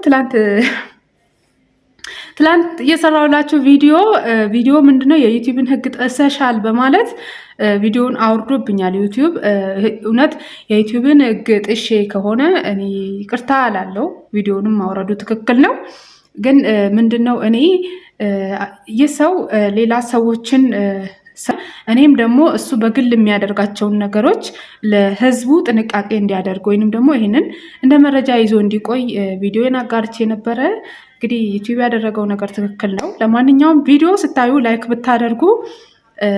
ትላንት እየሰራሁላችሁ ቪዲዮ ምንድነው የዩቲዩብን ህግ ጥሰሻል በማለት ቪዲዮውን አውርዶብኛል ዩቲዩብ። እውነት የዩቲዩብን ህግ ጥሼ ከሆነ እኔ ይቅርታ አላለው። ቪዲዮውንም ማውረዱ ትክክል ነው። ግን ምንድነው እኔ የሰው ሌላ ሰዎችን እኔም ደግሞ እሱ በግል የሚያደርጋቸውን ነገሮች ለህዝቡ ጥንቃቄ እንዲያደርግ ወይንም ደግሞ ይህንን እንደ መረጃ ይዞ እንዲቆይ ቪዲዮን አጋርቼ ነበረ። እንግዲህ ዩቲዩብ ያደረገው ነገር ትክክል ነው። ለማንኛውም ቪዲዮ ስታዩ ላይክ ብታደርጉ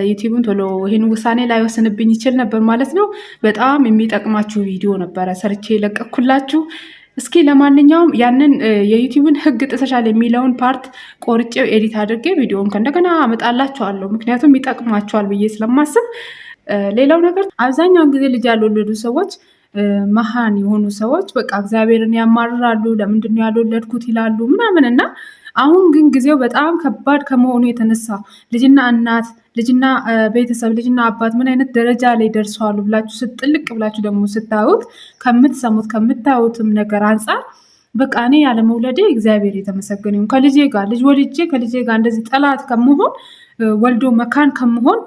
ዩቲዩብን ቶሎ ይህን ውሳኔ ላይወስንብኝ ይችል ነበር ማለት ነው። በጣም የሚጠቅማችሁ ቪዲዮ ነበረ ሰርቼ የለቀኩላችሁ። እስኪ ለማንኛውም ያንን የዩቲዩብን ህግ ጥሰሻል የሚለውን ፓርት ቆርጬው ኤዲት አድርጌ ቪዲዮውን ከእንደገና አመጣላችኋለሁ። ምክንያቱም ይጠቅማችኋል ብዬ ስለማስብ። ሌላው ነገር አብዛኛውን ጊዜ ልጅ ያልወለዱ ሰዎች መሃን የሆኑ ሰዎች በቃ እግዚአብሔርን ያማርራሉ። ለምንድነው ያልወለድኩት ይላሉ ምናምን እና አሁን ግን ጊዜው በጣም ከባድ ከመሆኑ የተነሳ ልጅና እናት፣ ልጅና ቤተሰብ፣ ልጅና አባት ምን አይነት ደረጃ ላይ ደርሰዋሉ ብላችሁ ስትጥልቅ ብላችሁ ደግሞ ስታዩት ከምትሰሙት ከምታዩትም ነገር አንጻር በቃ እኔ ያለመውለዴ እግዚአብሔር የተመሰገነ ይሁን። ከልጄ ጋር ልጅ ወልጄ ከልጄ ጋር እንደዚህ ጠላት ከመሆን ወልዶ መካን ከመሆን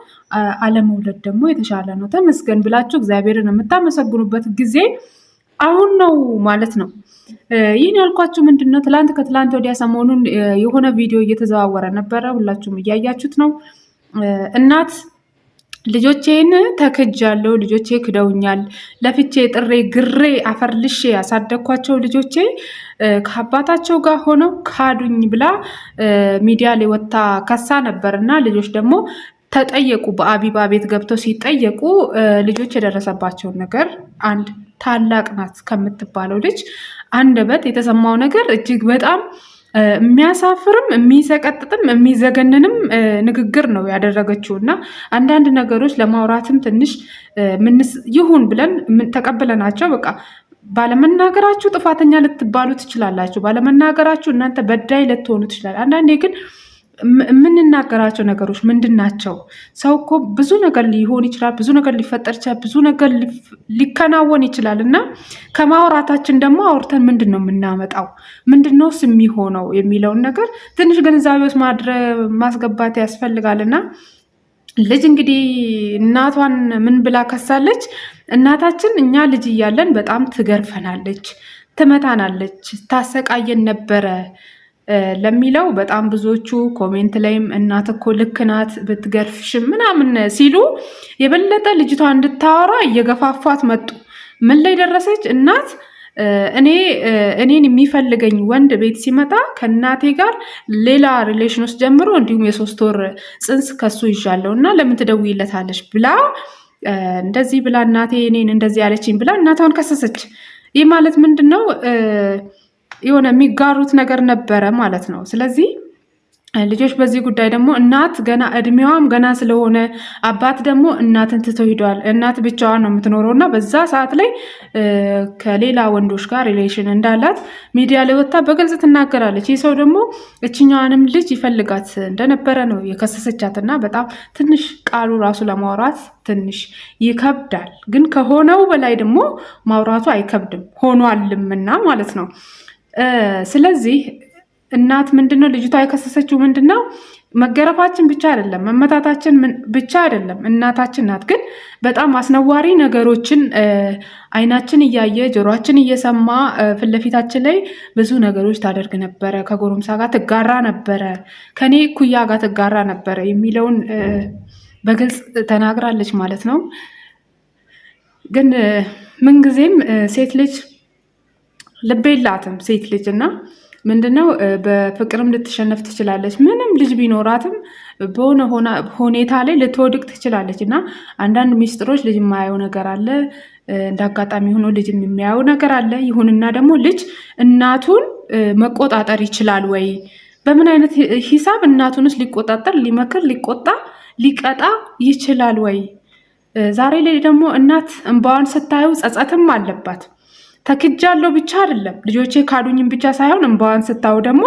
አለመውለድ ደግሞ የተሻለ ነው። ተመስገን ብላችሁ እግዚአብሔርን የምታመሰግኑበት ጊዜ አሁን ነው ማለት ነው። ይህን ያልኳችሁ ምንድነው ከትላንት ወዲያ ሰሞኑን የሆነ ቪዲዮ እየተዘዋወረ ነበረ። ሁላችሁም እያያችሁት ነው። እናት ልጆቼን ተክጃለሁ፣ ልጆቼ ክደውኛል፣ ለፍቼ ጥሬ ግሬ አፈርልሼ ያሳደግኳቸው ልጆቼ ከአባታቸው ጋር ሆነው ካዱኝ ብላ ሚዲያ ላይ ወጥታ ከሳ ነበር እና ልጆች ደግሞ ተጠየቁ። በአቢባ ቤት ገብተው ሲጠየቁ ልጆች የደረሰባቸውን ነገር አንድ ታላቅ ናት ከምትባለው ልጅ አንደበት የተሰማው ነገር እጅግ በጣም የሚያሳፍርም የሚሰቀጥጥም የሚዘገንንም ንግግር ነው ያደረገችው እና አንዳንድ ነገሮች ለማውራትም ትንሽ ይሁን ብለን ተቀብለናቸው በቃ ባለመናገራችሁ ጥፋተኛ ልትባሉ ትችላላችሁ። ባለመናገራችሁ እናንተ በዳይ ልትሆኑ ትችላል። አንዳንዴ ግን የምንናገራቸው ነገሮች ምንድን ናቸው? ሰው እኮ ብዙ ነገር ሊሆን ይችላል፣ ብዙ ነገር ሊፈጠር ይችላል፣ ብዙ ነገር ሊከናወን ይችላል እና ከማውራታችን ደግሞ አውርተን ምንድን ነው የምናመጣው፣ ምንድን ነው የሚሆነው የሚለውን ነገር ትንሽ ግንዛቤ ውስጥ ማስገባት ያስፈልጋል። እና ልጅ እንግዲህ እናቷን ምን ብላ ከሳለች? እናታችን እኛ ልጅ እያለን በጣም ትገርፈናለች፣ ትመታናለች፣ ታሰቃየን ነበረ ለሚለው በጣም ብዙዎቹ ኮሜንት ላይም እናት እኮ ልክ ናት ብትገርፍሽም ምናምን ሲሉ የበለጠ ልጅቷ እንድታወራ እየገፋፏት መጡ። ምን ላይ ደረሰች? እናት እኔን የሚፈልገኝ ወንድ ቤት ሲመጣ ከእናቴ ጋር ሌላ ሪሌሽን ውስጥ ጀምሮ እንዲሁም የ3 ወር ፅንስ ከሱ ይዣለሁ እና ለምን ትደውይለታለች ብላ እንደዚህ ብላ እናቴ እኔን እንደዚህ ያለችኝ ብላ እናቷን ከሰሰች። ይህ ማለት ምንድን ነው? የሆነ የሚጋሩት ነገር ነበረ ማለት ነው። ስለዚህ ልጆች በዚህ ጉዳይ ደግሞ እናት ገና እድሜዋም ገና ስለሆነ አባት ደግሞ እናትን ትቶ ሂዷል። እናት ብቻዋን ነው የምትኖረው እና በዛ ሰዓት ላይ ከሌላ ወንዶች ጋር ሪሌሽን እንዳላት ሚዲያ ላይ ወጥታ በግልጽ ትናገራለች። ይህ ሰው ደግሞ እችኛዋንም ልጅ ይፈልጋት እንደነበረ ነው የከሰሰቻት እና በጣም ትንሽ ቃሉ ራሱ ለማውራት ትንሽ ይከብዳል። ግን ከሆነው በላይ ደግሞ ማውራቱ አይከብድም ሆኗልምና ማለት ነው። ስለዚህ እናት ምንድነው ልጅቷ የከሰሰችው ምንድነው? መገረፋችን ብቻ አይደለም፣ መመታታችን ብቻ አይደለም፣ እናታችን ናት። ግን በጣም አስነዋሪ ነገሮችን አይናችን እያየ ጆሮአችን እየሰማ ፊት ለፊታችን ላይ ብዙ ነገሮች ታደርግ ነበረ። ከጎረምሳ ጋር ትጋራ ነበረ፣ ከኔ ኩያ ጋር ትጋራ ነበረ የሚለውን በግልጽ ተናግራለች ማለት ነው። ግን ምንጊዜም ሴት ልጅ ልብ የላትም ሴት ልጅ እና ምንድነው በፍቅርም ልትሸነፍ ትችላለች። ምንም ልጅ ቢኖራትም በሆነ ሁኔታ ላይ ልትወድቅ ትችላለች እና አንዳንድ ሚስጥሮች ልጅ የማያየው ነገር አለ። እንደ አጋጣሚ ሆኖ ልጅ የሚያየው ነገር አለ። ይሁንና ደግሞ ልጅ እናቱን መቆጣጠር ይችላል ወይ? በምን አይነት ሂሳብ እናቱንስ ሊቆጣጠር፣ ሊመክር፣ ሊቆጣ፣ ሊቀጣ ይችላል ወይ? ዛሬ ላይ ደግሞ እናት እንባዋን ስታዩ ጸጸትም አለባት። ተክጃለሁ ብቻ አይደለም ልጆቼ ካዱኝም ብቻ ሳይሆን እንባዋን ስታዩ ደግሞ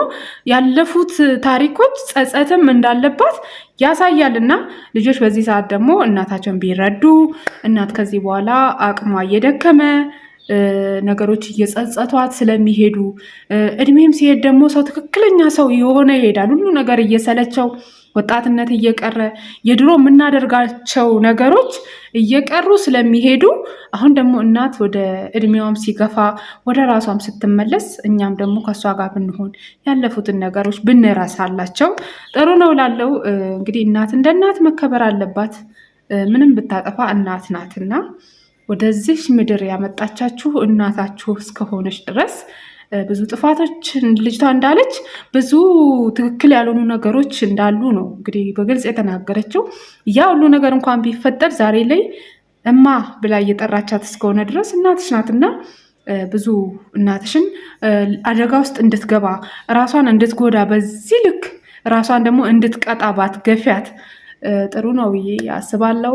ያለፉት ታሪኮች ጸጸትም እንዳለባት ያሳያልና ልጆች በዚህ ሰዓት ደግሞ እናታቸውን ቢረዱ፣ እናት ከዚህ በኋላ አቅሟ እየደከመ ነገሮች እየጸጸቷት ስለሚሄዱ እድሜም ሲሄድ ደግሞ ሰው ትክክለኛ ሰው የሆነ ይሄዳል። ሁሉ ነገር እየሰለቸው ወጣትነት እየቀረ የድሮ የምናደርጋቸው ነገሮች እየቀሩ ስለሚሄዱ አሁን ደግሞ እናት ወደ እድሜዋም ሲገፋ ወደ ራሷም ስትመለስ እኛም ደግሞ ከእሷ ጋር ብንሆን ያለፉትን ነገሮች ብንረሳላቸው ጥሩ ነው ላለው። እንግዲህ እናት እንደ እናት መከበር አለባት። ምንም ብታጠፋ እናት ናትና ወደዚህ ምድር ያመጣቻችሁ እናታችሁ እስከሆነች ድረስ ብዙ ጥፋቶች ልጅቷ እንዳለች ብዙ ትክክል ያልሆኑ ነገሮች እንዳሉ ነው እንግዲህ በግልጽ የተናገረችው። ያ ሁሉ ነገር እንኳን ቢፈጠር ዛሬ ላይ እማ ብላ እየጠራቻት እስከሆነ ድረስ እናትሽ ናትና ብዙ እናትሽን አደጋ ውስጥ እንድትገባ ራሷን እንድትጎዳ በዚህ ልክ ራሷን ደግሞ እንድትቀጣ ባትገፊያት ጥሩ ነው ብዬ አስባለሁ።